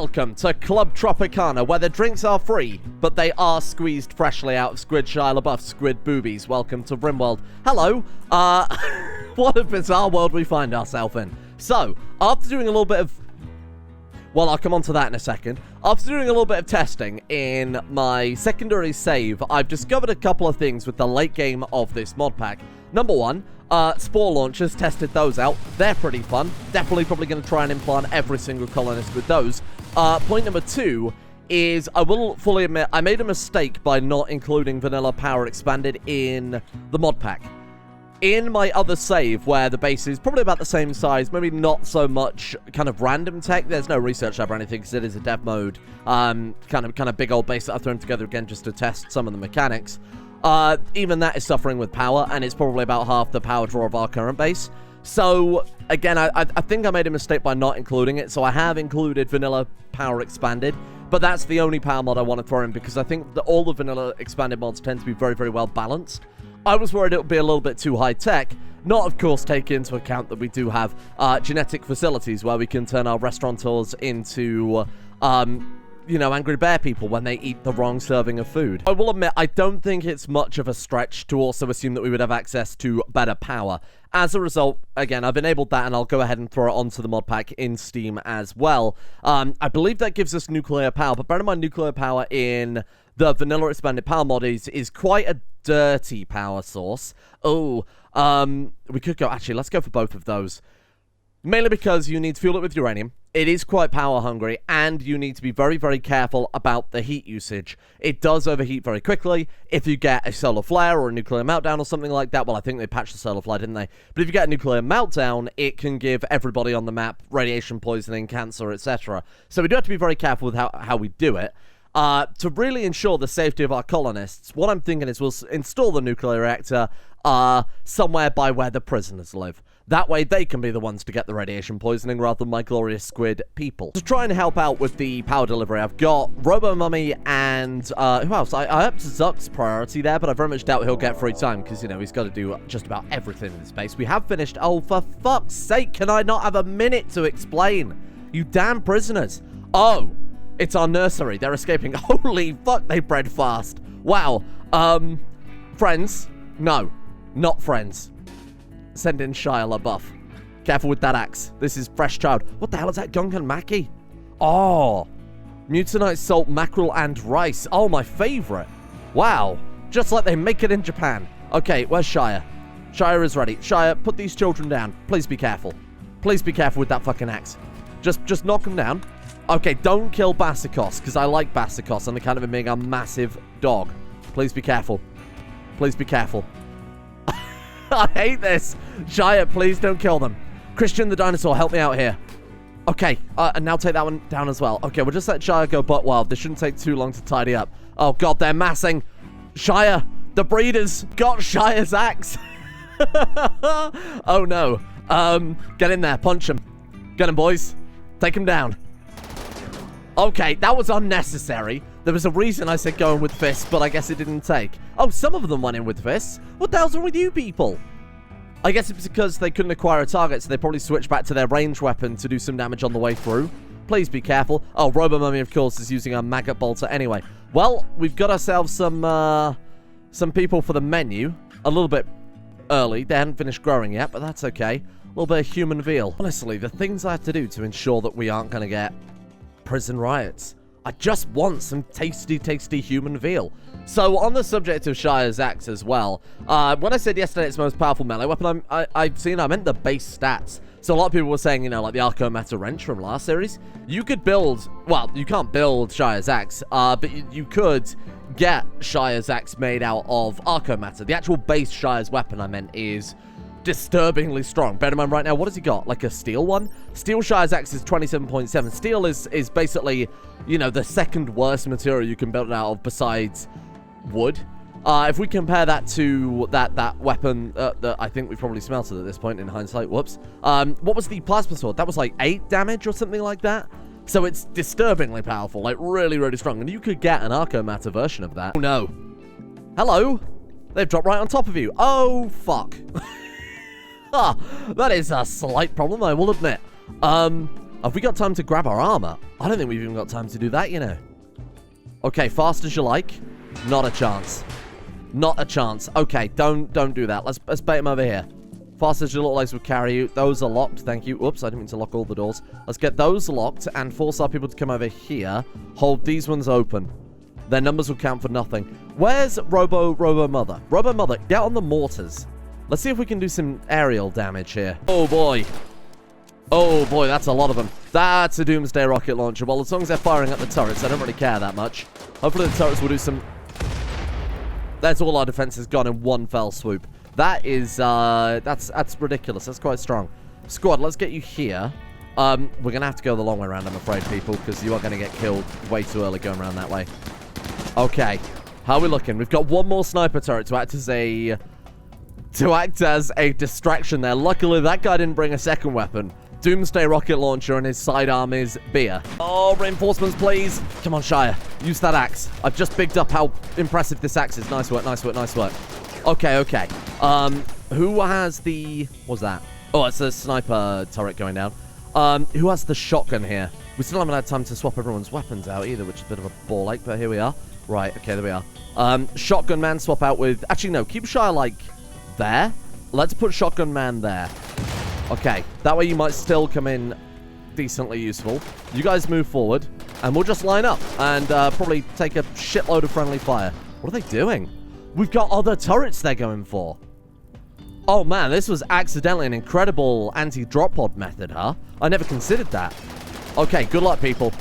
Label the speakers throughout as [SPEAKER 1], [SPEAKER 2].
[SPEAKER 1] Welcome to Club Tropicana, where the drinks are free, but they are squeezed freshly out of Squid Shia LaBeouf's squid boobies. Welcome to Rimworld. Hello. What a bizarre world we find ourselves in. So, after doing a little bit of... Well, I'll come on to that in a second. After doing a little bit of testing in my secondary save, I've discovered a couple of things with the late game of this mod pack. Number one, spore launchers, tested those out. They're pretty fun. Definitely probably going to try and implant every single colonist with those. Point number two is, I will fully admit, I made a mistake by not including Vanilla Power Expanded in the mod pack. In my other save, where the base is probably about the same size, maybe not so much kind of random tech, there's no research lab or anything, because it is a dev mode, kind of big old base that I've thrown together again just to test some of the mechanics. Even that is suffering with power, and it's probably about half the power draw of our current base. So, again, I think I made a mistake by not including it, so I have included Vanilla Power Expanded, but that's the only power mod I want to throw in, because I think that all the Vanilla Expanded mods tend to be very, very well balanced. I was worried it would be a little bit too high-tech, not, of course, take into account that we do have genetic facilities where we can turn our restaurateurs into, you know, angry bear people when they eat the wrong serving of food. I will admit, I don't think it's much of a stretch to also assume that we would have access to better power. As a result, again, I've enabled that, and I'll go ahead and throw it onto the mod pack in Steam as well. I believe that gives us nuclear power, but bear in mind, nuclear power in the Vanilla Expanded Power mod is quite a dirty power source. Oh, we could go... Actually, let's go for both of those. Mainly because you need to fuel it with uranium. It is quite power hungry, and you need to be very, very careful about the heat usage. It does overheat very quickly. If you get a solar flare or a nuclear meltdown or something like that, well, I think they patched the solar flare, didn't they? But if you get a nuclear meltdown, it can give everybody on the map radiation poisoning, cancer, etc. So we do have to be very careful with how we do it. To really ensure the safety of our colonists, what I'm thinking is we'll install the nuclear reactor somewhere by where the prisoners live. That way they can be the ones to get the radiation poisoning rather than my glorious squid people. To try and help out with the power delivery, I've got Robo-Mummy and who else? I upped Zuck's priority there, but I very much doubt he'll get free time because, you know, he's got to do just about everything in this space. We have finished... Oh, for fuck's sake, can I not have a minute to explain? You damn prisoners. Oh, it's our nursery. They're escaping. Holy fuck, they bred fast. Wow. Friends? No, not friends. Send in Shia LaBeouf. Careful with that axe. This is fresh child. What the hell is that? Gungan Maki? Oh. Mutinite salt, mackerel, and rice. Oh, my favorite. Wow. Just like they make it in Japan. Okay, where's Shia? Shia is ready. Shia, put these children down. Please be careful. Please be careful with that fucking axe. Just knock them down. Okay, don't kill Basicos, because I like Basicos on account of him being a massive dog. Please be careful. Please be careful. I hate this. Shia, please don't kill them. Christian the dinosaur, help me out here. Okay, and now take that one down as well. Okay, we'll just let Shia go butt wild. This shouldn't take too long to tidy up. Oh, God, they're massing. Shia, the breeders got Shia's axe. Oh, no. Get in there. Punch him. Get him, boys. Take him down. Okay, that was unnecessary. There was a reason I said going with fists, but I guess it didn't take. Oh, some of them went in with fists. What the hell's wrong with you people? I guess it's because they couldn't acquire a target, so they probably switched back to their ranged weapon to do some damage on the way through. Please be careful. Oh, Robo-Mummy, of course, is using a maggot bolter anyway. Well, we've got ourselves some people for the menu. A little bit early. They hadn't finished growing yet, but that's okay. A little bit of human veal. Honestly, the things I have to do to ensure that we aren't going to get prison riots. I just want some tasty, tasty human veal. So, on the subject of Shia's axe as well, when I said yesterday it's the most powerful melee weapon I've seen, I meant the base stats. So, a lot of people were saying, you know, like the Arco Meta Wrench from last series. You could build, well, you can't build Shia's axe, but you could get Shia's axe made out of Arco Meta. The actual base Shia's weapon, I meant, is disturbingly strong. Bear in mind right now, what has he got? Like a steel one? Steel Shia's axe is 27.7. Steel is basically, you know, the second worst material you can build it out of besides wood. If we compare that to that weapon that I think we probably smelted at this point in hindsight, whoops. What was the plasma sword? That was like 8 damage or something like that. So it's disturbingly powerful, like really, really strong. And you could get an Arco Matter version of that. Oh no. Hello? They've dropped right on top of you. Oh, fuck. That is a slight problem, I will admit. Have we got time to grab our armor? I don't think we've even got time to do that, you know. Okay, fast as you like. Not a chance. Not a chance. Okay, don't do that. Let's bait him over here. Fast as you look like we'll carry you. Those are locked. Thank you. Oops, I didn't mean to lock all the doors. Let's get those locked and force our people to come over here. Hold these ones open. Their numbers will count for nothing. Where's Robo Mother? Robo Mother, get on the mortars. Let's see if we can do some aerial damage here. Oh, boy. Oh, boy, that's a lot of them. That's a Doomsday rocket launcher. Well, as long as they're firing at the turrets, I don't really care that much. Hopefully the turrets will do some... There's all our defenses gone in one fell swoop. That is, that's ridiculous. That's quite strong. Squad, let's get you here. We're going to have to go the long way around, I'm afraid, people, because you are going to get killed way too early going around that way. Okay. How are we looking? We've got one more sniper turret to act as a... distraction there. Luckily, that guy didn't bring a second weapon. Doomsday rocket launcher and his sidearm is beer. Oh, reinforcements, please. Come on, Shire. Use that axe. I've just bigged up how impressive this axe is. Nice work, nice work, nice work. Okay, okay. Who has the... What's that? Oh, it's a sniper turret going down. Who has the shotgun here? We still haven't had time to swap everyone's weapons out either, which is a bit of a ball ache, but here we are. Right, okay, there we are. Shotgun man swap out with... Actually, no, keep Shire, like, there. Let's put shotgun man there. Okay, that way you might still come in decently useful. You guys move forward, and we'll just line up and probably take a shitload of friendly fire. What are they doing? We've got other turrets they're going for. Oh, man, this was accidentally an incredible anti-drop pod method, huh? I never considered that. Okay, good luck, people.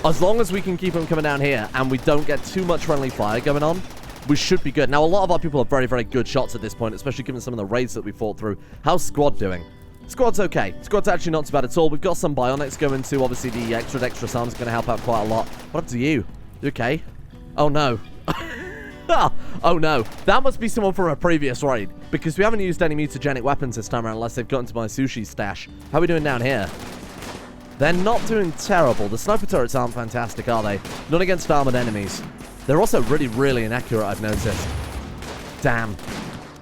[SPEAKER 1] As long as we can keep them coming down here and we don't get too much friendly fire going on, we should be good. Now, a lot of our people are very, very good shots at this point, especially given some of the raids that we fought through. How's Squad doing? Squad's okay. Squad's actually not too bad at all. We've got some bionics going too. Obviously, the extra arm's going to help out quite a lot. What up to you? You okay? Oh, no. Oh, no. That must be someone from a previous raid, because we haven't used any mutagenic weapons this time around unless they've gotten to my sushi stash. How are we doing down here? They're not doing terrible. The sniper turrets aren't fantastic, are they? Not against armored enemies. They're also really, really inaccurate, I've noticed. Damn.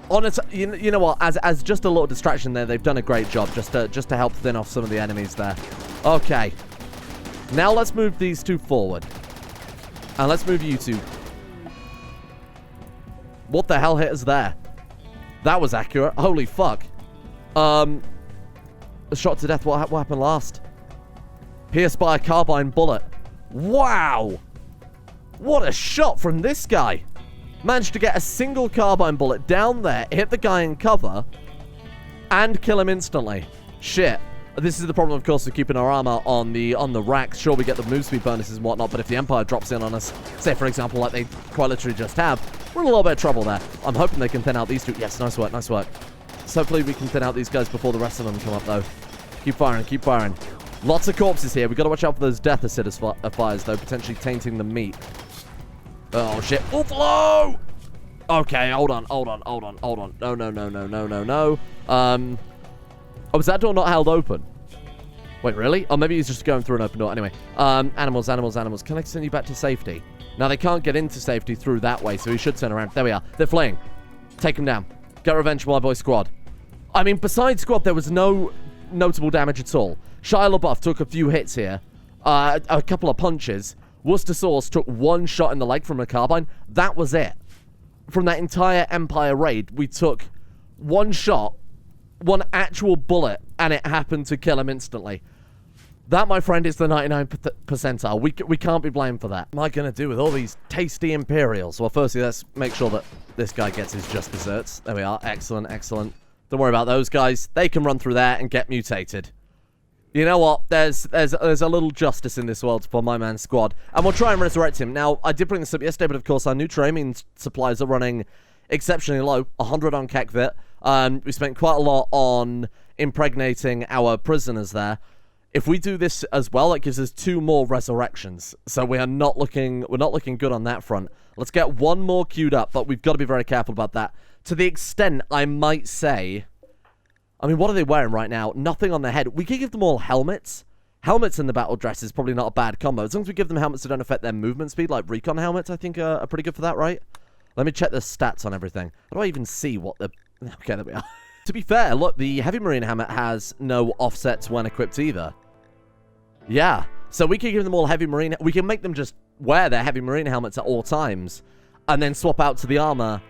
[SPEAKER 1] Honestly, you know what? As just a little distraction there, they've done a great job just to help thin off some of the enemies there. Okay. Now let's move these two forward. And let's move you two. What the hell hit us there? That was accurate. Holy fuck. A shot to death. What happened last? Pierced by a carbine bullet. Wow. What a shot from this guy. Managed to get a single carbine bullet down there, hit the guy in cover, and kill him instantly. Shit. This is the problem, of course, with keeping our armor on the racks. Sure, we get the move speed bonuses and whatnot, but if the Empire drops in on us, say, for example, like they quite literally just have, we're in a little bit of trouble there. I'm hoping they can thin out these two. Yes, nice work, nice work. So hopefully we can thin out these guys before the rest of them come up, though. Keep firing, keep firing. Lots of corpses here. We've got to watch out for those death fires, though, potentially tainting the meat. Oh, shit. Buffalo! Okay, hold on. No. Oh, was that door not held open? Wait, really? Oh, maybe he's just going through an open door. Anyway, animals. Can I send you back to safety? Now, they can't get into safety through that way, so he should turn around. There we are. They're fleeing. Take them down. Get revenge for my boy Squad. I mean, besides Squad, there was no notable damage at all. Shia LaBeouf took a few hits here. A couple of punches. Worcestersaurus took one shot in the leg from a carbine. That was it. From that entire Empire raid, we took one shot, one actual bullet, and it happened to kill him instantly. That, my friend, is the 99th percentile. We can't be blamed for that. What am I going to do with all these tasty Imperials? Well, firstly, let's make sure that this guy gets his just desserts. There we are. Excellent, excellent. Don't worry about those guys. They can run through there and get mutated. You know what? There's a little justice in this world for my man Squad. And we'll try and resurrect him. Now, I did bring this up yesterday, but of course our new Tremine supplies are running exceptionally low. 100 on Kekvit. We spent quite a lot on impregnating our prisoners there. If we do this as well, it gives us 2 more resurrections. So we're not looking good on that front. Let's get one more queued up, but we've got to be very careful about that. To the extent, I might say... I mean, what are they wearing right now? Nothing on their head. We could give them all helmets. Helmets in the battle dress is probably not a bad combo. As long as we give them helmets that don't affect their movement speed, like recon helmets, I think are pretty good for that, right? Let me check the stats on everything. How do I even see what the... Okay, there we are. To be fair, look, the Heavy Marine helmet has no offsets when equipped either. Yeah. So we can give them all heavy marine... We can make them just wear their heavy marine helmets at all times. And then swap out to the armor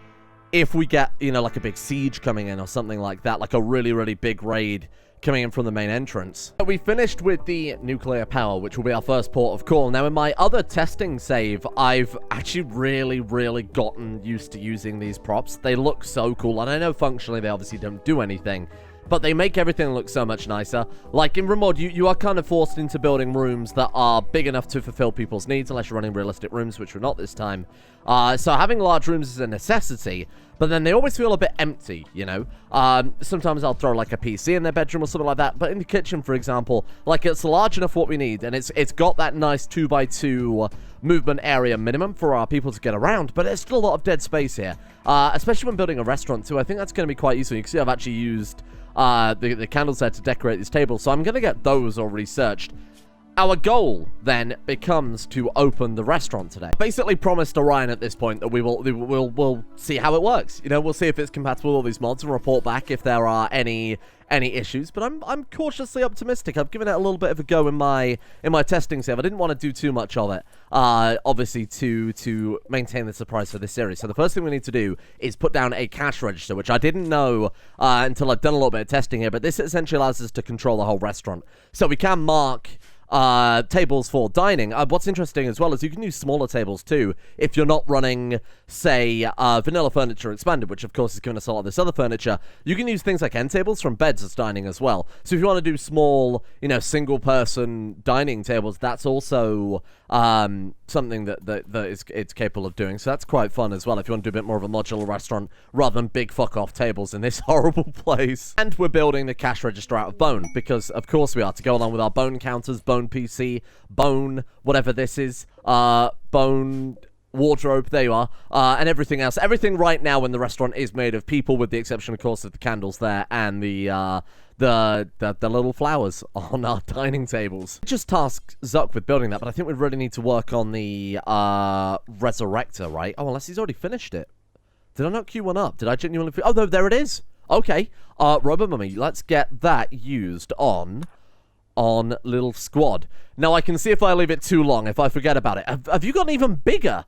[SPEAKER 1] if we get, you know, like a big siege coming in or something like that. Like a really, really big raid coming in from the main entrance. We finished with the nuclear power, which will be our first port of call. Now, in my other testing save, I've actually really, really gotten used to using these props. They look so cool, and I know functionally they obviously don't do anything, but they make everything look so much nicer. Like in Rimworld, you are kind of forced into building rooms that are big enough to fulfill people's needs, unless you're running realistic rooms, which we're not this time. So having large rooms is a necessity, but then they always feel a bit empty, you know? Sometimes I'll throw like a PC in their bedroom or something like that, but in the kitchen, for example, like it's large enough for what we need, and it's got that nice 2x2 movement area minimum for our people to get around, but there's still a lot of dead space here, especially when building a restaurant too. I think that's going to be quite useful. You can see I've actually used the candles there to decorate this table, so I'm going to get those all researched. Our goal, then, becomes to open the restaurant today. I basically promised Orion at this point that we'll see how it works. You know, we'll see if it's compatible with all these mods and report back if there are any issues. But I'm cautiously optimistic. I've given it a little bit of a go in my testing save. I didn't want to do too much of it, obviously, to maintain the surprise for this series. So the first thing we need to do is put down a cash register, which I didn't know until I've done a little bit of testing here. But this essentially allows us to control the whole restaurant. So we can mark tables for dining. What's interesting as well is you can use smaller tables too if you're not running, say, vanilla furniture expanded, which of course is giving us a lot of this other furniture. You can use things like end tables from beds as dining as well. So if you want to do small, you know, single person dining tables, that's also something that it's capable of doing. So that's quite fun as well if you want to do a bit more of a modular restaurant rather than big fuck off tables in this horrible place. And we're building the cash register out of bone because of course we are, to go along with our bone counters, bone PC, bone whatever this is, bone wardrobe, there you are, and everything else. Everything right now in the restaurant is made of people, with the exception of course of the candles there and the little flowers on our dining tables. Just task Zuck with building that, but I think we really need to work on the Resurrector, right? Oh, unless he's already finished it. Did I not queue one up? Did I genuinely... Oh, no, there it is. Okay. Robo Mummy, let's get that used on little squad. Now, I can see if I leave it too long, if I forget about it. Have you gotten even bigger?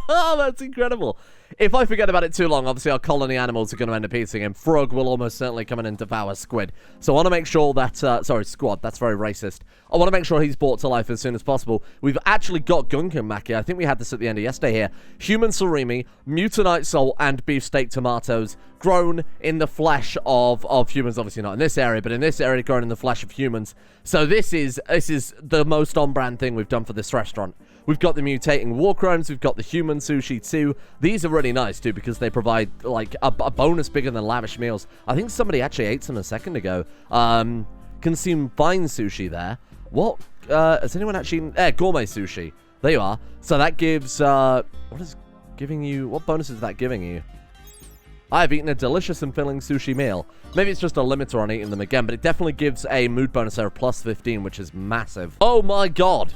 [SPEAKER 1] That's incredible. If I forget about it too long, obviously our colony animals are going to end up eating him. Frog will almost certainly come in and devour Squid. So I want to make sure that... sorry, Squad. That's very racist. I want to make sure he's brought to life as soon as possible. We've actually got Gunkin Maki. I think we had this at the end of yesterday here. Human surimi, mutanite soul, and beefsteak tomatoes grown in the flesh of humans. Obviously not in this area, but in this area grown in the flesh of humans. So this is the most on-brand thing we've done for this restaurant. We've got the mutating warcrimes, we've got the human sushi too. These are really nice too because they provide like a bonus bigger than lavish meals. I think somebody actually ate some a second ago. Consume fine sushi there. What? Has anyone actually... gourmet sushi. There you are. So that gives... what is giving you... What bonus is that giving you? I've eaten a delicious and filling sushi meal. Maybe it's just a limiter on eating them again, but it definitely gives a mood bonus there of plus 15, which is massive. Oh my god!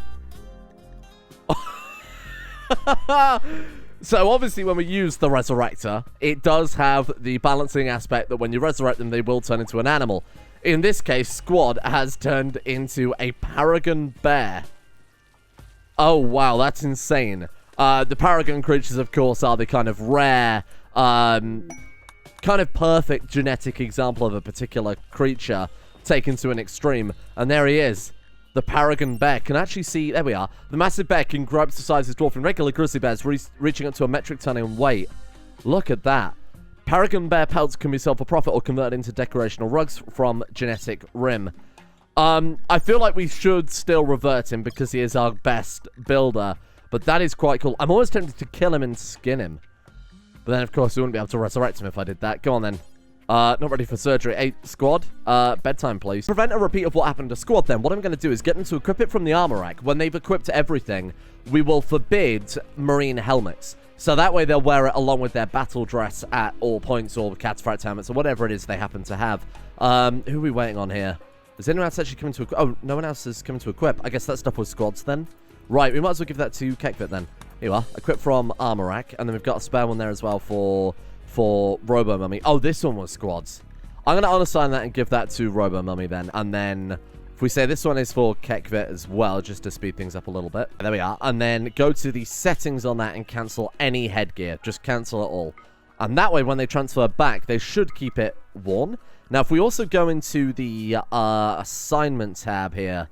[SPEAKER 1] So obviously when we use the Resurrector, it does have the balancing aspect that when you resurrect them, they will turn into an animal. In this case, Squad has turned into a Paragon bear. Oh wow, that's insane. The Paragon creatures, of course, are the kind of rare, kind of perfect genetic example of a particular creature taken to an extreme. And there he is. The Paragon bear can actually see... There we are. The massive bear can grow up to sizes dwarfing regular grizzly bears, reaching up to a metric ton in weight. Look at that. Paragon bear pelts can be sold for profit or converted into decorational rugs from Genetic Rim. I feel like we should still revert him because he is our best builder, but that is quite cool. I'm always tempted to kill him and skin him. But then, of course, we wouldn't be able to resurrect him if I did that. Go on, then. Not ready for surgery. Hey, Squad, bedtime, please. Prevent a repeat of what happened to Squad, then, what I'm going to do is get them to equip it from the armor rack. When they've equipped everything, we will forbid marine helmets. So that way they'll wear it along with their battle dress at all points, or cataphracts helmets, or whatever it is they happen to have. Who are we waiting on here? Is anyone else actually coming to equip? Oh, no one else is coming to equip. I guess that stuff was Squads, then. Right, we might as well give that to Kekvit, then. Here you are. Equip from armor rack, and then we've got a spare one there as well for Robo Mummy. Oh, this one was Squads. I'm going to unassign that and give that to Robo Mummy then. And then If we say this one is for Kekvit as well, just to speed things up a little bit. There we are. And then go to the settings on that and cancel any headgear. Just cancel it all. And that way, when they transfer back, they should keep it worn. Now, if we also go into the assignment tab here,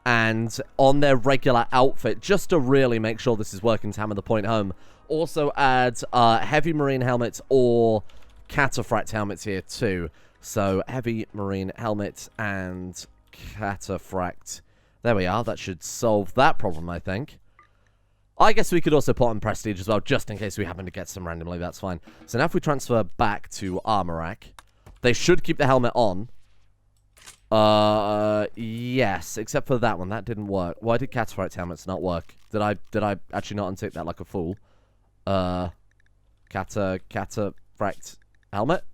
[SPEAKER 1] and on their regular outfit, just to really make sure this is working to hammer the point home, also add heavy marine helmets or cataphract helmets here too. So, heavy marine helmet and cataphract. There we are. That should solve that problem, I think. I guess we could also put on prestige as well, just in case we happen to get some randomly. That's fine. So now if we transfer back to armor rack, they should keep the helmet on. Yes, except for that one. That didn't work. Why did cataphract helmets not work? Did I actually not untick that like a fool? Cataphract helmet?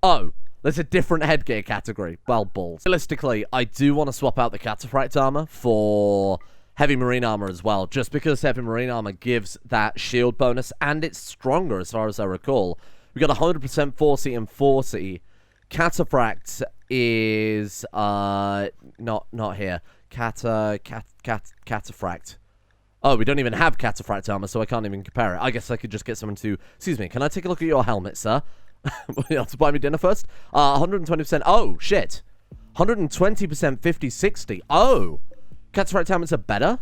[SPEAKER 1] Oh, there's a different headgear category. Well, balls. Realistically, I do want to swap out the cataphract armor for heavy marine armor as well, just because heavy marine armor gives that shield bonus, and it's stronger as far as I recall. We got 100% 4C and 4C. Cataphract is not here. Cataphract. Oh, we don't even have cataphract armor, so I can't even compare it. I guess I could just get someone to... Excuse me, can I take a look at your helmet, sir? You have to buy me dinner first? 120%. Oh, shit. 120% 50-60. Oh. Cataphract helmets are better?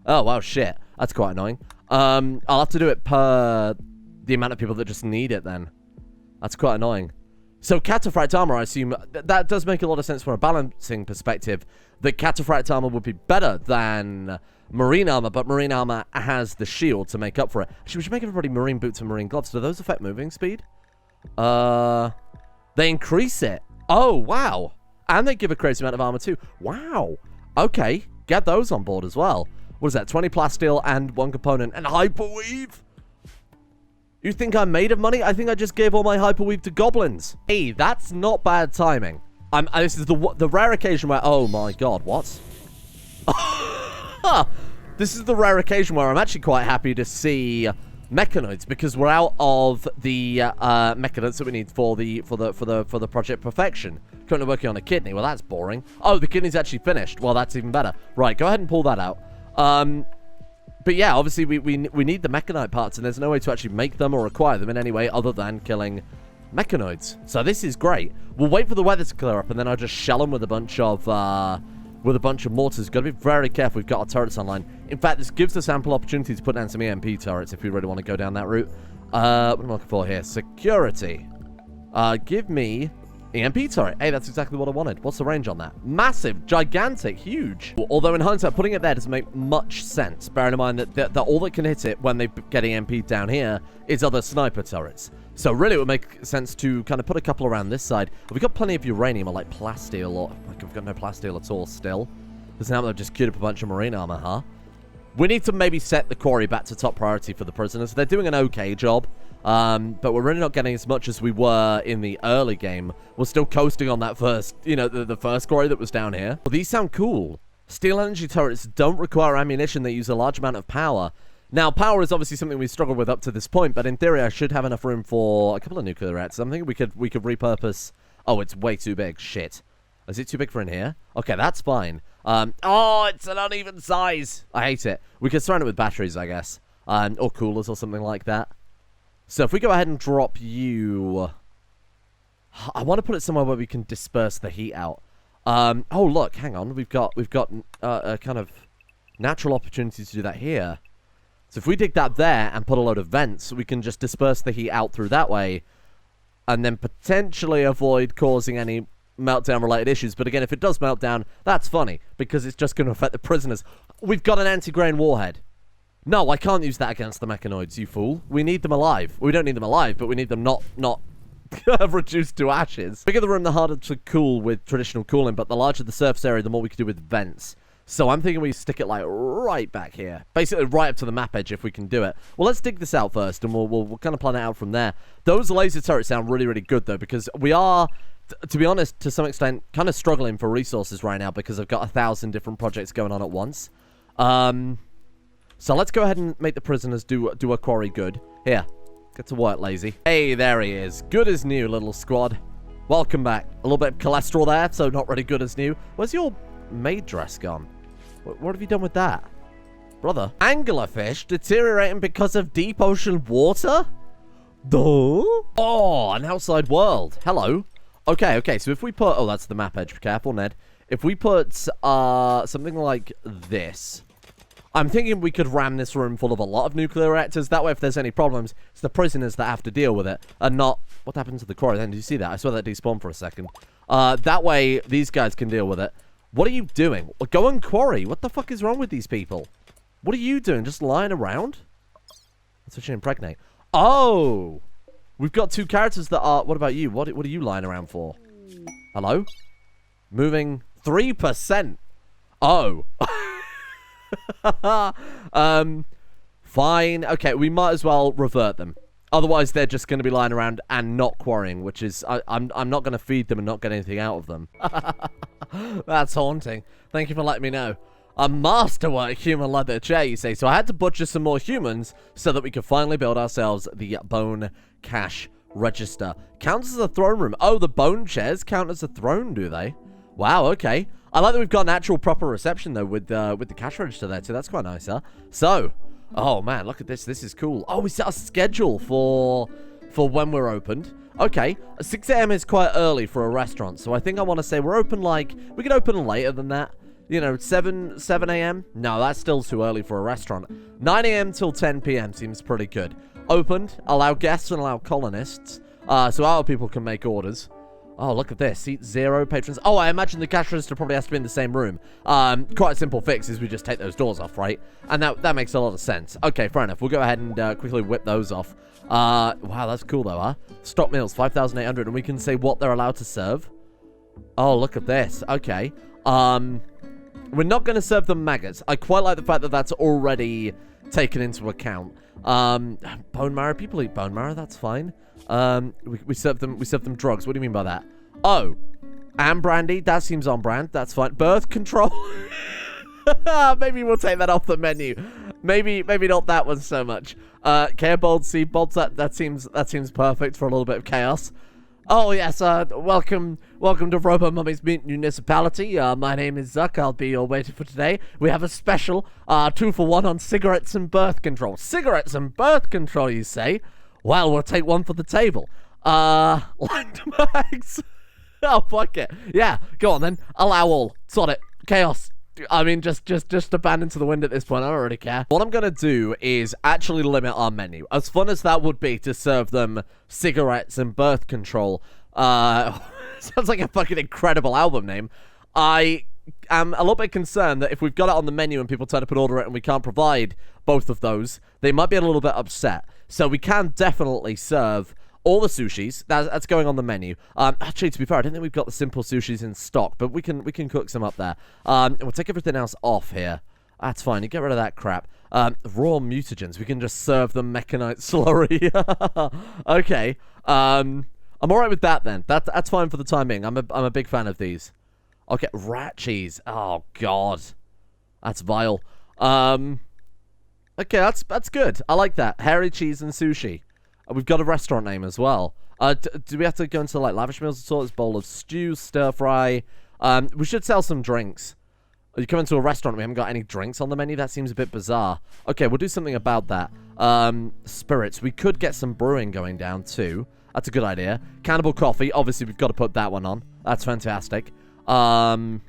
[SPEAKER 1] Oh, wow, shit. That's quite annoying. I'll have to do it per the amount of people that just need it then. That's quite annoying. So cataphract armor, I assume, that does make a lot of sense from a balancing perspective. The cataphract armor would be better than marine armor, but marine armor has the shield to make up for it. Actually, we should make everybody marine boots and marine gloves. Do those affect moving speed? They increase it. Oh, wow. And they give a crazy amount of armor too. Wow. Okay. Get those on board as well. What is that? 20 plasteel and 1 component and hyperweave. You think I'm made of money? I think I just gave all my hyperweave to goblins. Hey, that's not bad timing. This is the rare occasion where... Oh my god, what? This is the rare occasion where I'm actually quite happy to see mechanoids, because we're out of the mechanoids that we need for the Project Perfection. Currently working on a kidney. Well, that's boring. Oh, the kidney's actually finished. Well, that's even better. Right, go ahead and pull that out. But yeah, obviously we need the mechanoid parts, and there's no way to actually make them or acquire them in any way other than killing mechanoids. So this is great. We'll wait for the weather to clear up, and then I'll just shell them with a bunch of mortars. Got to be very careful. We've got our turrets online. In fact, this gives us ample opportunity to put down some EMP turrets if we really want to go down that route. What am I looking for here? Security. Give me EMP turret. Hey, that's exactly what I wanted. What's the range on that? Massive, gigantic, huge. Although in hindsight, putting it there doesn't make much sense. Bearing in mind that all that can hit it when they get EMP down here is other sniper turrets. So really it would make sense to kind of put a couple around this side. We've got plenty of uranium or like plasteel, or like we've got no plasteel at all still. Because now they've just queued up a bunch of marine armor, huh? We need to maybe set the quarry back to top priority for the prisoners. They're doing an okay job. But we're really not getting as much as we were in the early game. We're still coasting on that first, the first quarry that was down here. Well, these sound cool. Steel energy turrets don't require ammunition. They use a large amount of power. Now, power is obviously something we struggled with up to this point, but in theory, I should have enough room for a couple of nuclear reactors. I'm thinking we could repurpose... Oh, it's way too big. Shit. Is it too big for in here? Okay, that's fine. Oh, it's an uneven size. I hate it. We could surround it with batteries, I guess. Or coolers or something like that. So if we go ahead and drop you... I want to put it somewhere where we can disperse the heat out. Oh, look, hang on. We've got a kind of natural opportunity to do that here. So if we dig that there and put a load of vents, we can just disperse the heat out through that way, and then potentially avoid causing any meltdown-related issues. But again, if it does melt down, that's funny, because it's just going to affect the prisoners. We've got an anti-grain warhead. No, I can't use that against the mechanoids, you fool. We need them alive. We don't need them alive, but we need them not reduced to ashes. The bigger the room, the harder to cool with traditional cooling, but the larger the surface area, the more we can do with vents. So I'm thinking we stick it like right back here. Basically right up to the map edge if we can do it. Well, let's dig this out first, and we'll kind of plan it out from there. Those laser turrets sound really, really good, though, because we are, to be honest, to some extent, kind of struggling for resources right now because I've got 1,000 different projects going on at once. So let's go ahead and make the prisoners do a quarry good. Here, get to work, lazy. Hey, there he is. Good as new, little squad. Welcome back. A little bit of cholesterol there, so not really good as new. Where's your maid dress gone? What have you done with that? Brother. Anglerfish deteriorating because of deep ocean water? Duh? Oh, an outside world. Hello. Okay, so if we put... Oh, that's the map edge. Be careful, Ned. If we put something like this... I'm thinking we could ram this room full of a lot of nuclear reactors. That way, if there's any problems, it's the prisoners that have to deal with it, and not... What happened to the quarry then? Did you see that? I saw that despawn for a second. That way, these guys can deal with it. What are you doing? Go and quarry. What the fuck is wrong with these people? What are you doing? Just lying around? That's what you impregnate. Oh! We've got two characters that are... What about you? What are you lying around for? Hello? Moving 3%. Oh. Fine. Okay, we might as well revert them. Otherwise, they're just going to be lying around and not quarrying, which is... I'm not going to feed them and not get anything out of them. That's haunting. Thank you for letting me know. A masterwork human leather chair, you say. So I had to butcher some more humans so that we could finally build ourselves the bone cash register. Counts as a throne room. Oh, the bone chairs count as a throne, do they? Wow, okay. I like that we've got an actual proper reception, though, with the cash register there, too. That's quite nice, huh? So, oh, man, look at this. This is cool. Oh, we set a schedule for when we're opened. Okay, 6 a.m. is quite early for a restaurant, so I think I want to say we're open, like, we could open later than that. You know, 7 a.m.? No, that's still too early for a restaurant. 9 a.m. till 10 p.m. seems pretty good. Opened, allow guests and allow colonists, so our people can make orders. Oh, look at this. Seat 0, patrons. Oh, I imagine the cash register probably has to be in the same room. Quite a simple fix is we just take those doors off, right? And that makes a lot of sense. Okay, fair enough. We'll go ahead and quickly whip those off. Wow, that's cool though, huh? Stock meals, 5,800, and we can say what they're allowed to serve. Oh, look at this. Okay. We're not going to serve them maggots. I quite like the fact that that's already taken into account. Bone marrow. People eat bone marrow. That's fine. We serve them drugs. What do you mean by that? Oh, and brandy. That seems on brand. That's fine. Birth control. Maybe we'll take that off the menu. Maybe not that one so much. Care bold seed bulbs. That seems perfect for a little bit of chaos. Oh, yes, welcome to Robo Mummy's Municipality. My name is Zuck. I'll be your waiter for today. We have a special 2 for 1 on cigarettes and birth control. Cigarettes and birth control, you say? Well, we'll take one for the table. Land bags. Oh, fuck it. Yeah, go on then. Allow all. Sort it. Chaos. I mean, just abandon to the wind at this point. I don't really care. What I'm going to do is actually limit our menu. As fun as that would be to serve them cigarettes and birth control. Sounds like a fucking incredible album name. I am a little bit concerned that if we've got it on the menu and people turn up and order it and we can't provide both of those, they might be a little bit upset. So we can definitely serve all the sushis. That's going on the menu. Actually, to be fair, I don't think we've got the simple sushis in stock, but we can cook some up there. We'll take everything else off here. That's fine. You get rid of that crap. Raw mutagens. We can just serve them Mechanoid slurry. Okay. I'm all right with that then. That's fine for the time being. I'm a big fan of these. Okay, rat cheese. Oh God, that's vile. Okay, that's good. I like that. Hairy cheese and sushi. We've got a restaurant name as well. Do we have to go into, like, lavish meals at all? This bowl of stew, stir fry. We should sell some drinks. You come into a restaurant and we haven't got any drinks on the menu? That seems a bit bizarre. Okay, we'll do something about that. Spirits. We could get some brewing going down, too. That's a good idea. Cannibal coffee. Obviously, we've got to put that one on. That's fantastic. Energy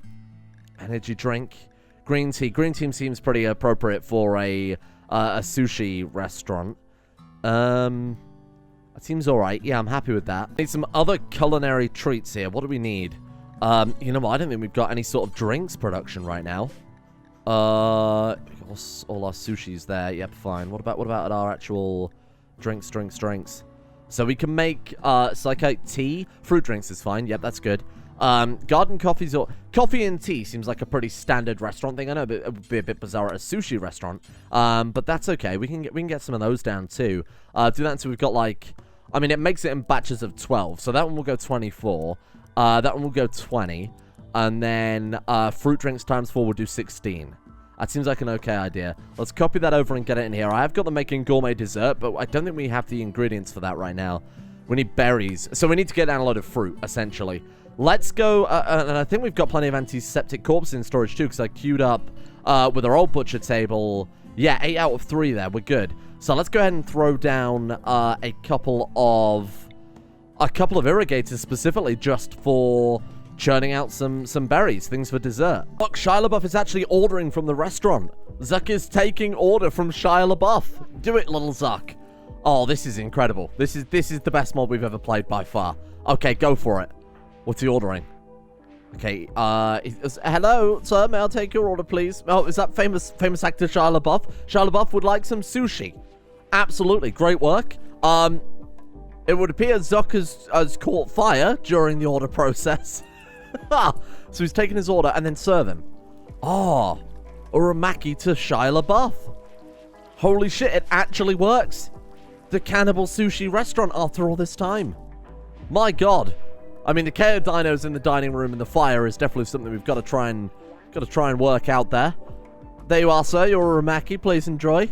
[SPEAKER 1] drink. Green tea. Green tea seems pretty appropriate for a sushi restaurant. That seems alright. Yeah, I'm happy with that. Need some other culinary treats here. What do we need? You know what? I don't think we've got any sort of drinks production right now. All our sushi's there. Yep, fine. What about our actual drinks? So we can make psychite tea. Fruit drinks is fine. Yep, that's good. Garden coffees or coffee and tea seems like a pretty standard restaurant thing. I know it would be a bit bizarre at a sushi restaurant, but that's okay. We can get some of those down too. Do that until we've got, like, I mean, it makes it in batches of 12. So that one will go 24. That one will go 20, and then fruit drinks times 4 will do 16. That seems like an okay idea. Let's copy that over and get it in here. I have got the making gourmet dessert, but I don't think we have the ingredients for that right now. We need berries. So we need to get down a load of fruit, essentially. Let's go, and I think we've got plenty of antiseptic corpses in storage too, because I queued up with our old butcher table. Yeah, 8 out of 3 there. We're good. So let's go ahead and throw down a couple of irrigators specifically just for churning out some berries, things for dessert. Look, Shia LaBeouf is actually ordering from the restaurant. Zuck is taking order from Shia LaBeouf. Do it, little Zuck. Oh, this is incredible. This is the best mod we've ever played by far. Okay, go for it. What's he ordering? Okay, hello, sir, may I take your order, please? Oh, is that famous actor Shia LaBeouf? Shia LaBeouf would like some sushi. Absolutely, great work. It would appear Zuck has caught fire during the order process. So he's taking his order and then serve him. Oh, uramaki to Shia LaBeouf. Holy shit, it actually works. The cannibal sushi restaurant after all this time. My god. I mean, the KO dinos in the dining room and the fire is definitely something we've got to try and work out there. There you are, sir. Your uramaki, please enjoy.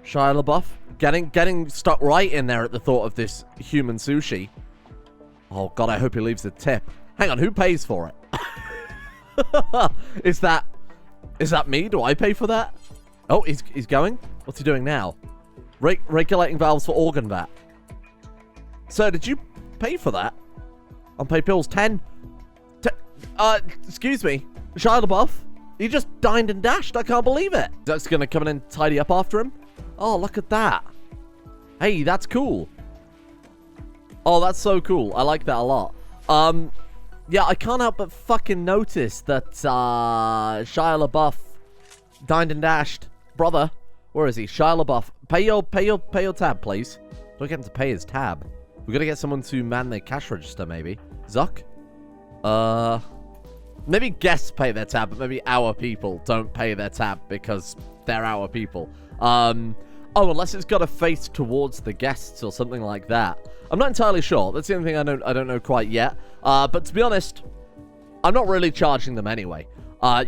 [SPEAKER 1] Shia LaBeouf getting stuck right in there at the thought of this human sushi. Oh god, I hope he leaves a tip. Hang on, who pays for it? Is that me? Do I pay for that? Oh, he's going? What's he doing now? Regulating valves for organ vat. Sir, did you pay for that? Unpaid bills, 10. Excuse me. Shia LaBeouf? He just dined and dashed. I can't believe it. Zuck's gonna come in and tidy up after him. Oh, look at that. Hey, that's cool. Oh, that's so cool. I like that a lot. Yeah, I can't help but fucking notice that, Shia LaBeouf dined and dashed. Brother, where is he? Shia LaBeouf. Pay your tab, please. Don't get him to pay his tab. We gotta get someone to man the cash register, maybe. Zuck? Maybe guests pay their tab, but maybe our people don't pay their tab because they're our people. Oh, unless it's got a face towards the guests or something like that. I'm not entirely sure. That's the only thing I don't know quite yet. But to be honest, I'm not really charging them anyway.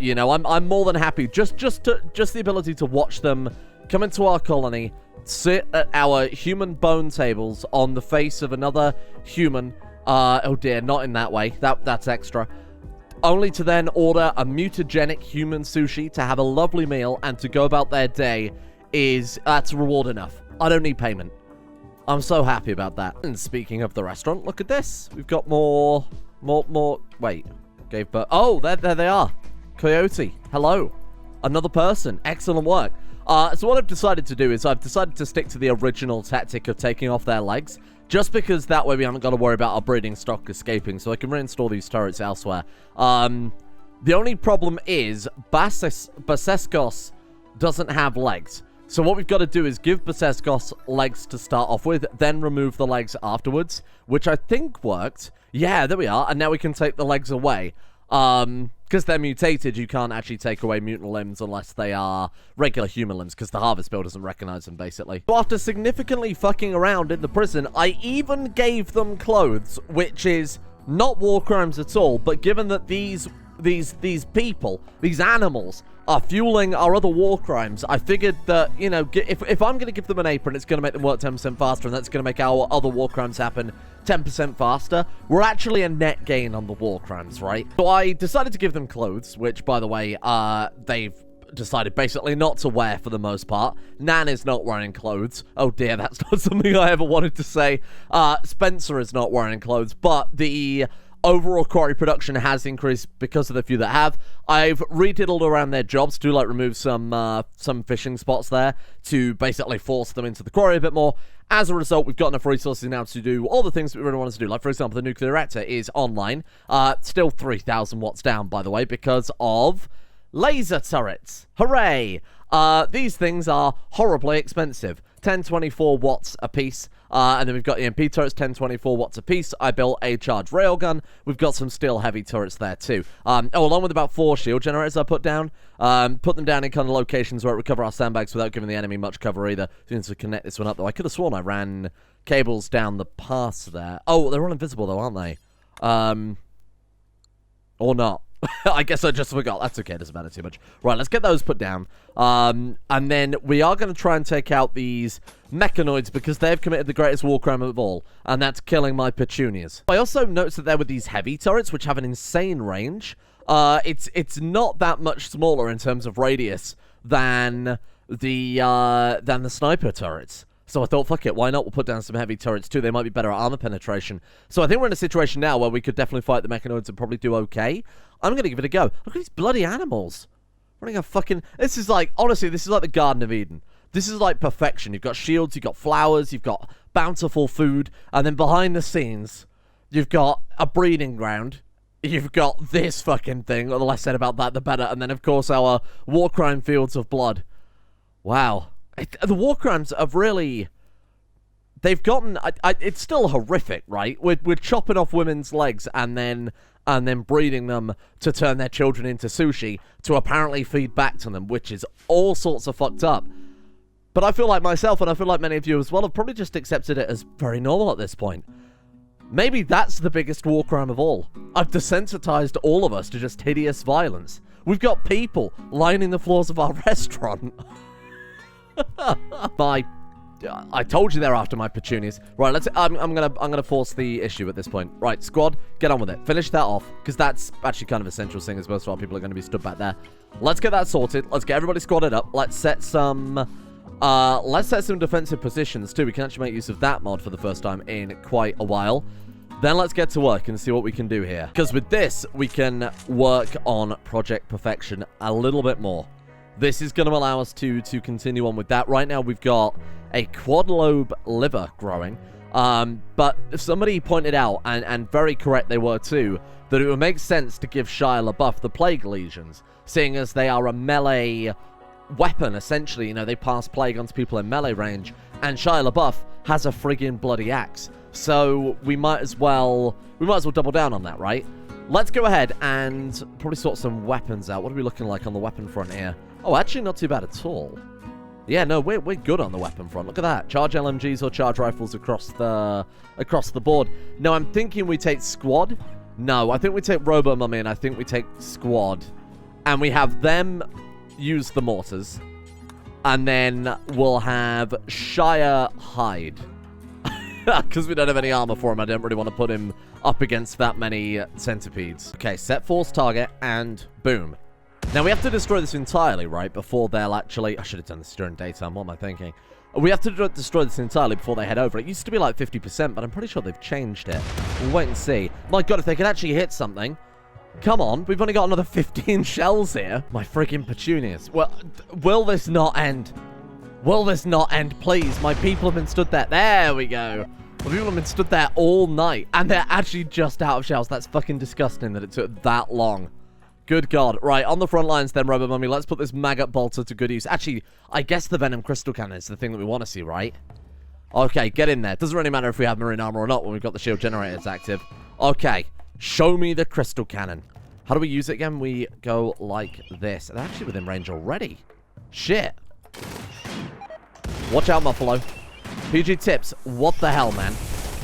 [SPEAKER 1] You know, I'm more than happy just the ability to watch them come into our colony, sit at our human bone tables on the face of another human. Oh dear, not in that way. That's extra. Only to then order a mutagenic human sushi to have a lovely meal and to go about their day that's reward enough. I don't need payment. I'm so happy about that. And speaking of the restaurant, look at this. We've got more. Wait, gave birth. Oh, there they are. Coyote. Hello. Another person. Excellent work. So what I've decided to do is I've decided to stick to the original tactic of taking off their legs, just because that way we haven't got to worry about our breeding stock escaping, so I can reinstall these turrets elsewhere. The only problem is Basescos doesn't have legs. So what we've got to do is give Basescos legs to start off with, then remove the legs afterwards, which I think worked. Yeah, there we are, and now we can take the legs away. Because they're mutated, you can't actually take away mutant limbs unless they are regular human limbs, because the harvest bill doesn't recognize them, basically. So after significantly fucking around in the prison, I even gave them clothes, which is not war crimes at all, but given that these people, these animals, are fueling our other war crimes, I figured that, you know, if I'm going to give them an apron, it's going to make them work 10% faster, and that's going to make our other war crimes happen 10% faster. We're actually a net gain on the war crimes, right? So I decided to give them clothes, which, by the way, they've decided basically not to wear for the most part. Nan is not wearing clothes. Oh dear, that's not something I ever wanted to say. Spencer is not wearing clothes, but the overall Quarry production has increased because of the few that have. I've rediddled around their jobs to, like, remove some fishing spots there to basically force them into the quarry a bit more. As a result, we've got enough resources now to do all the things that we really want to do. Like, for example, the nuclear reactor is online. Still 3,000 watts down, by the way, because of laser turrets. Hooray! These things are horribly expensive. 1024 watts a piece. And then we've got EMP turrets, 1024 watts a piece. I built a charged railgun. We've got some steel heavy turrets there too. Along with about 4 shield generators I put down. Put them down in kind of locations where it recover our sandbags without giving the enemy much cover either. So to connect this one up, though. I could have sworn I ran cables down the pass there. Oh, they're all invisible though, aren't they? Or not. I guess I just forgot. That's okay. It doesn't matter too much. Right, let's get those put down. And then we are going to try and take out these Mechanoids because they've committed the greatest war crime of all, and that's killing my petunias. I also noticed that there were these heavy turrets, which have an insane range. It's not that much smaller in terms of radius than the sniper turrets. So I thought, fuck it, why not? We'll put down some heavy turrets too. They might be better at armor penetration. So I think we're in a situation now where we could definitely fight the Mechanoids and probably do okay. I'm going to give it a go. Look at these bloody animals. Running a fucking... This is like, honestly, this is like the Garden of Eden. This is like perfection. You've got shields, you've got flowers, you've got bountiful food, and then behind the scenes, you've got a breeding ground. You've got this fucking thing. The less said about that, the better. And then, of course, our war crime fields of blood. Wow. The war crimes have really... They've gotten... it's still horrific, right? We're chopping off women's legs and then breeding them to turn their children into sushi to apparently feed back to them, which is all sorts of fucked up. But I feel like myself, and I feel like many of you as well, have probably just accepted it as very normal at this point. Maybe that's the biggest war crime of all. I've desensitized all of us to just hideous violence. We've got people lining the floors of our restaurant. I told you they're after my petunias. Right, I'm gonna force the issue at this point. Right, squad, get on with it. Finish that off, because that's actually kind of essential thing, as most of our people are going to be stood back there. Let's get that sorted. Let's get everybody squadded up. Let's set some defensive positions too. We can actually make use of that mod for the first time in quite a while. Then let's get to work and see what we can do here. Because with this, we can work on Project Perfection a little bit more. This is going to allow us to continue on with that. Right now, we've got a quad-lobe liver growing. But somebody pointed out, and very correct they were too, that it would make sense to give Shia LaBeouf the Plague Legions, seeing as they are a melee weapon, essentially. You know, they pass plague onto people in melee range, and Shia LaBeouf has a friggin' bloody axe. So we might as well double down on that, right? Let's go ahead and probably sort some weapons out. What are we looking like on the weapon front here? Oh, actually not too bad at all. Yeah, no, we're good on the weapon front. Look at that. Charge LMGs or charge rifles across the board. No, I'm thinking we take squad. No, I think we take Robo Mummy, and I think we take squad. And we have them use the mortars. And then we'll have Shire hide. Because we don't have any armor for him, I don't really want to put him up against that many centipedes. Okay, set force target, and boom. Now, we have to destroy this entirely, right, before they'll actually... I should have done this during daytime, what am I thinking? We have to destroy this entirely before they head over. It used to be like 50%, but I'm pretty sure they've changed it. We'll wait and see. My god, if they could actually hit something. Come on, we've only got another 15 shells here. My freaking petunias. Well, will this not end? Will this not end, please? My people have been stood there. There we go. The people have been stood there all night, and they're actually just out of shells. That's fucking disgusting that it took that long. Good God. Right, on the front lines then, Robo Mummy. Let's put this maggot bolter to good use. Actually, I guess the Venom Crystal Cannon is the thing that we want to see, right? Okay, get in there. Doesn't really matter if we have marine armor or not when we've got the shield generators active. Okay, show me the Crystal Cannon. How do we use it again? We go like this. They're actually within range already. Shit. Watch out, Muffalo. PG tips. What the hell, man?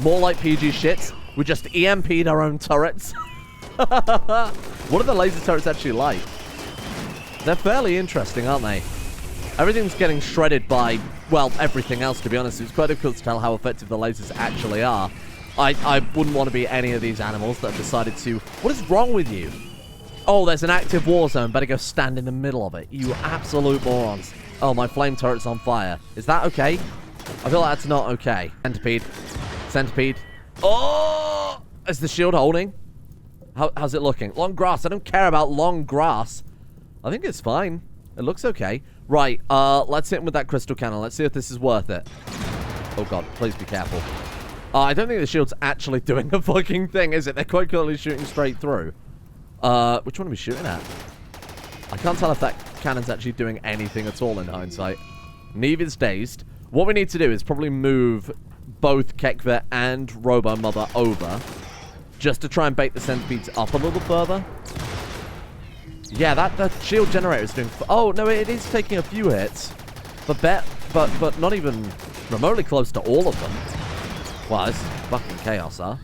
[SPEAKER 1] More like PG shits. We just EMP'd our own turrets. What are the laser turrets actually like? They're fairly interesting, aren't they? Everything's getting shredded by, well, everything else, to be honest. It's quite difficult to tell how effective the lasers actually are. I wouldn't want to be any of these animals that have decided to... What is wrong with you? Oh, there's an active war zone. Better go stand in the middle of it. You absolute morons. Oh, my flame turret's on fire. Is that okay? I feel like that's not okay. Centipede. Centipede. Oh! Is the shield holding? How's it looking? Long grass. I don't care about long grass. I think it's fine. It looks okay. Right, let's hit him with that crystal cannon. Let's see if this is worth it. Oh, God. Please be careful. I don't think the shield's actually doing a fucking thing, is it? They're quite clearly shooting straight through. Which one are we shooting at? I can't tell if that cannon's actually doing anything at all in hindsight. Neve is dazed. What we need to do is probably move both Kekvet and Robo Mother over, just to try and bait the centipedes up a little further. Yeah, that shield generator is doing... Oh, no, it is taking a few hits. But not even remotely close to all of them. Wow, this is fucking chaos, huh?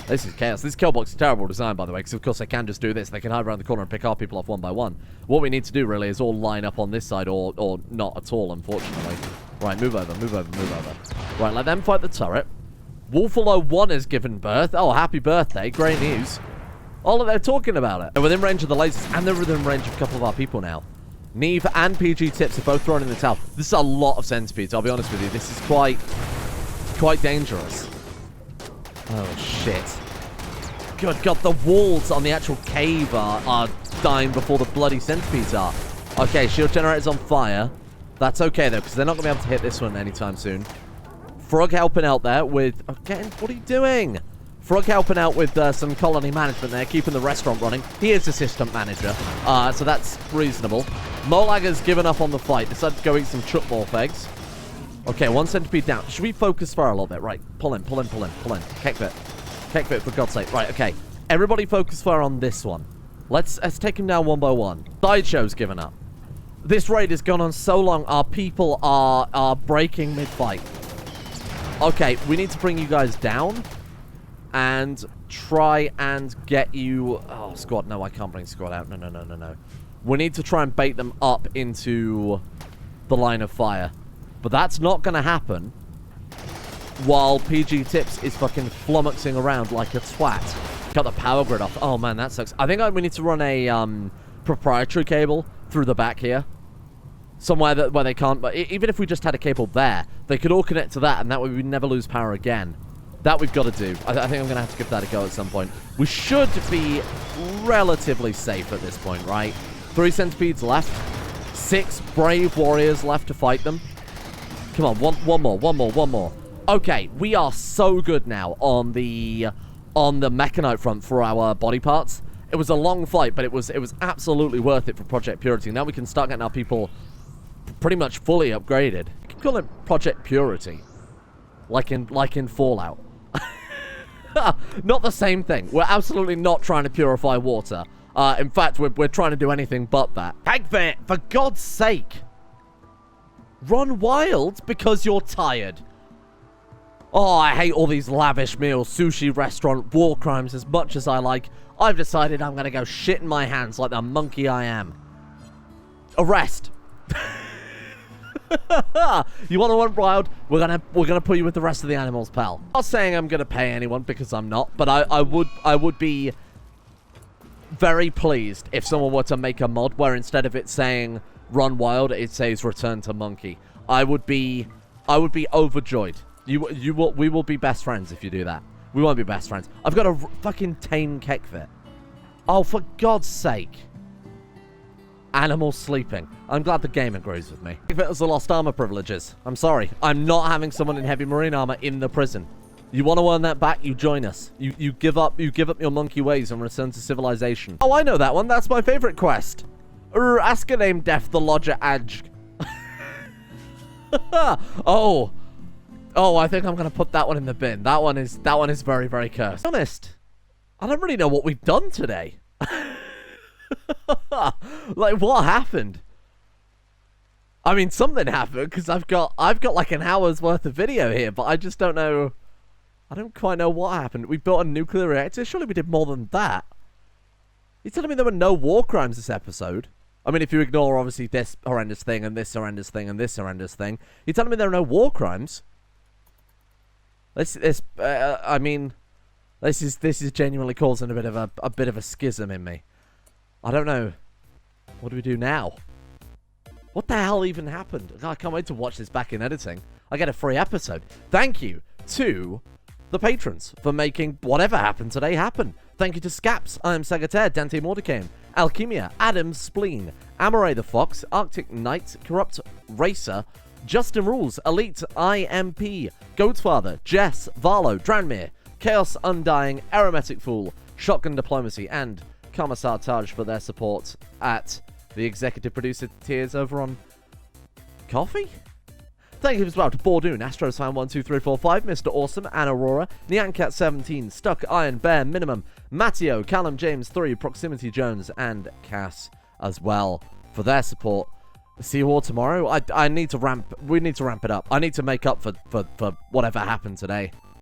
[SPEAKER 1] This is chaos. This kill box is terrible design, by the way, because of course they can just do this. They can hide around the corner and pick our people off one by one. What we need to do, really, is all line up on this side or not at all, unfortunately. Right, move over, move over, move over. Right, let them fight the turret. Wolfalo 1 has given birth. Oh, happy birthday. Great news. Oh, look, they're talking about it. They're within range of the lasers, and they're within range of a couple of our people now. Neve and PG Tips are both thrown in the towel. This is a lot of centipedes, I'll be honest with you. This is quite dangerous. Oh, shit. Good God, the walls on the actual cave are dying before the bloody centipedes are. Okay, shield generator's on fire. That's okay, though, because they're not going to be able to hit this one anytime soon. Frog helping out there with... Again, what are you doing? Frog helping out with some colony management there, keeping the restaurant running. He is assistant manager, so that's reasonable. Molag has given up on the fight. Decided to go eat some Chutmorph eggs. Okay, 1 centipede down. Should we focus fire a little bit? Right, pull in, pull in, pull in, pull in. Kekvit. Kekvit, for God's sake. Right, okay. Everybody focus fire on this one. Let's take him down one by one. Sideshow's given up. This raid has gone on so long, our people are breaking mid-fight. Okay, we need to bring you guys down and try and get you... Oh, squad. No, I can't bring squad out. No, no, no, no, no. We need to try and bait them up into the line of fire. But that's not going to happen while PG Tips is fucking flummoxing around like a twat. Got the power grid off. Oh, man, that sucks. I think we need to run a proprietary cable through the back here. Somewhere where they can't... But even if we just had a cable there, they could all connect to that, and that way we'd never lose power again. That we've got to do. I think I'm going to have to give that a go at some point. We should be relatively safe at this point, right? 3 centipedes left. 6 brave warriors left to fight them. Come on, one more. Okay, we are so good now on the Mechanoid front for our body parts. It was a long fight, but it was absolutely worth it for Project Purity. Now we can start getting our people pretty much fully upgraded. You can call it Project Purity, like in Fallout. Not the same thing. We're absolutely not trying to purify water. In fact, we're trying to do anything but that. Kekvit, for God's sake! Run wild because you're tired. Oh, I hate all these lavish meals, sushi restaurant, warcrimes as much as I like. I've decided I'm going to go shit in my hands like the monkey I am. Arrest. You want to run wild? We're gonna put you with the rest of the animals, pal. I'm not saying I'm gonna pay anyone because I'm not, but I would be very pleased if someone were to make a mod where instead of it saying run wild, it says return to monkey. I would be overjoyed. We will be best friends if you do that. We won't be best friends. I've got a fucking tame Kekvit. Oh, for God's sake. Animal sleeping. I'm glad the game agrees with me. Kekvit has the lost armor privileges. I'm sorry. I'm not having someone in heavy marine armor in the prison. You want to earn that back? You join us. You give up your monkey ways and return to civilization. Oh, I know that one. That's my favorite quest. Ask a name Def the Lodger Adj. Oh, I think I'm gonna put that one in the bin. That one is very, very cursed. To be honest, I don't really know what we've done today. Like, what happened? I mean, something happened because I've got like an hour's worth of video here, but I just don't know. I don't quite know what happened. We built a nuclear reactor. Surely we did more than that. You're telling me there were no war crimes this episode? I mean, if you ignore obviously this horrendous thing and this horrendous thing and this horrendous thing, you're telling me there are no war crimes? I mean, this is genuinely causing a bit of a schism in me. I don't know. What do we do now? What the hell even happened? I can't wait to watch this back in editing. I get a free episode. Thank you to the patrons for making whatever happened today happen. Thank you to Scaps, I am Sagataire, Dante Mordecane, Alchemia, Adam Spleen, Amoray the Fox, Arctic Knight, Corrupt Racer, Justin Rules, Elite IMP, Goatfather, Jess, Varlo, Dranmere, Chaos Undying, Aromatic Fool, Shotgun Diplomacy, and Commissar Taj for their support at the executive producer tiers over on Coffee. Thank you as well to Bordoon, AstroSign12345, Mr. Awesome, Anna Aurora, Nyancat17, Stuck Iron Bear Minimum, Matteo, Callum James 3, Proximity Jones, and Cass as well for their support. See you all tomorrow. We need to ramp it up. I need to make up for whatever happened today.